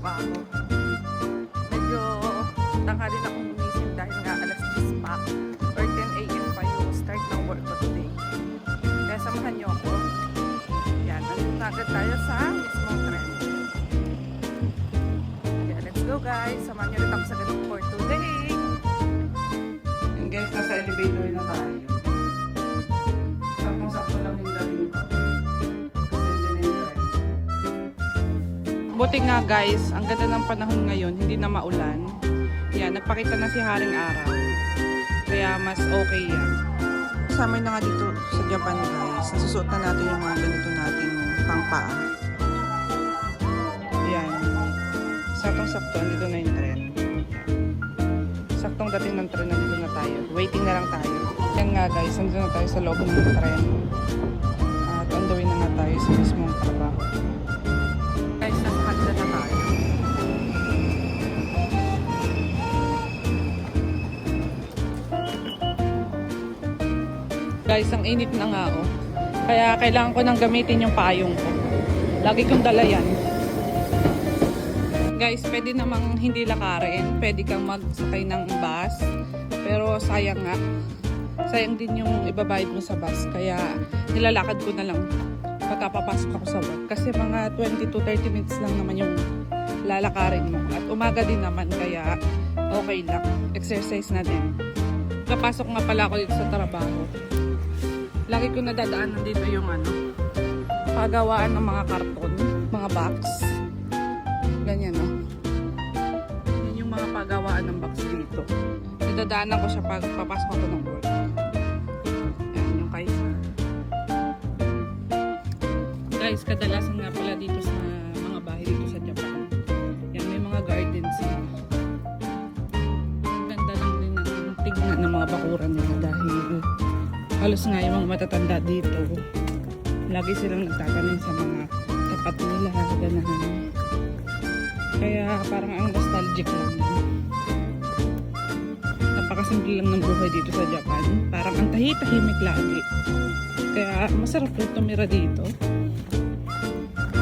trabaho. Medyo tanghali na akong gumising dahil nga alas 10 pa or 10 a.m. pa yung start ng work ko today. Kaya samahan niyo ako. Yan, nandito na agad tayo sa mismong trend. Kaya let's go guys. Samahan niyo rin ako sa ganun for today. And guys, nasa elevator na tayo. Sakto lang yung galing ko. Buti nga guys, ang ganda ng panahon ngayon, hindi na maulan. Yan, nagpakita na si Haring Araw. Kaya mas okay yan. Kasama na nga dito sa Japan guys. Nasusuot na natin yung mga ganito nating pangpaa. Yan. Saktong-sakto, andito na yung tren. Saktong dating ng tren, nandito na tayo. Waiting na lang tayo. Yan nga guys, nandito na tayo sa loob ng tren. At on the way na nga tayo sa mismong trabaho. Guys, nasa Hansa na tayo. Guys, ang init na nga oh. Kaya kailangan ko nang gamitin yung payong ko. Lagi kong dala yan. Guys, pwede namang hindi lakarin. Pwede kang magsakay ng bus. Pero sayang nga. Sayang din yung ibabayad mo sa bus. Kaya nilalakad ko na lang pagkapapasok ako sa work. Kasi mga 20 to 30 minutes lang naman yung lalakarin mo. At umaga din naman, kaya okay lang. Exercise na din. Kapasok nga pala ako dito sa trabaho. Lagi ko nadadaanan dito yung pagawaan ng mga karton, mga box. Ganyan, no? Yan yung mga pagawaan ng box dito. Nadadaanan ko siya pag papasok ako ng work. Yan yung Kaiser. Guys, kadalasan nga pala dito sa mga bahay dito sa Japan. Yan, may mga gardens na. Ang ganda lang din ang tingnan ng mga bakuran nila dahil halos nga yung mga matatanda dito. Lagi silang nagtatanim sa mga tapat nila, ganahan. Kaya parang ang nostalgic lang yan. Napakasimple lang ng buhay dito sa Japan. Parang ang tahimik lagi. Kaya masarap rin tumira dito.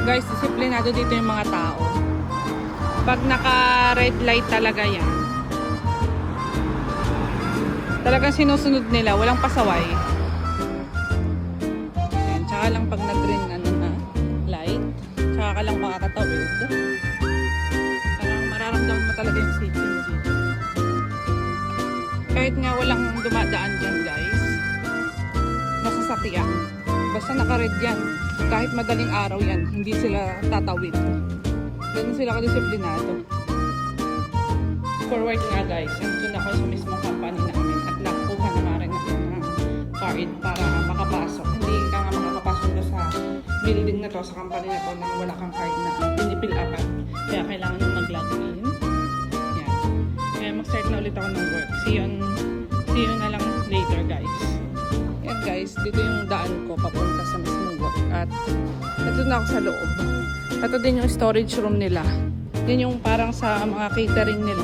Guys, disiplinado dito yung mga tao. Pag naka-red light talaga yan, talagang sinusunod nila, walang pasaway. Yan, tsaka lang pag nag-green light, tsaka ka lang makakatawid. Parang mararamdaman mo talaga yung safety mo dito. Kahit nga walang dumadaan dyan guys, nasasakyan. Basta naka-red yan. Kahit madaling araw yan, hindi sila tatawid. Ganun sila kadisiplinado. For work nga guys, nandun ako sa mismong company namin at nakuha na nga rin ako ng card para makapasok. Hindi ka nga makakapasok na sa building na to, sa company na to, nang wala kang card na pinipil upan. Kaya kailangan nyo mag-log in. Yan. Kaya mag-start na ulit ako ng work. See you na lang later guys. Yan guys, dito yung daan ko papunta sa mismong work. At ito na ako sa loob. Ito din yung storage room nila. Yan yung parang sa mga catering nila.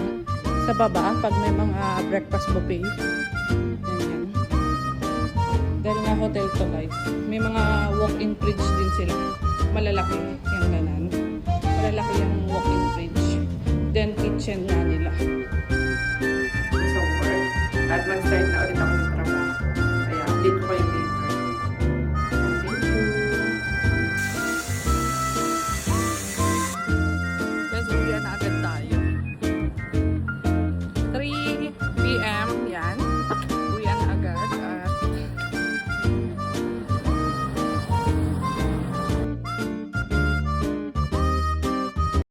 Sa baba, pag may mga breakfast buffet. Yan. Dahil nga hotel to guys. May mga walk-in fridge din sila. Malalaki. Yan ganan. Malalaki yung walk-in fridge. Then kitchen nga nila. So work. At mag-start na ulit ako ng trabaho. Kaya update ko kayo later. Guys, uwi na agad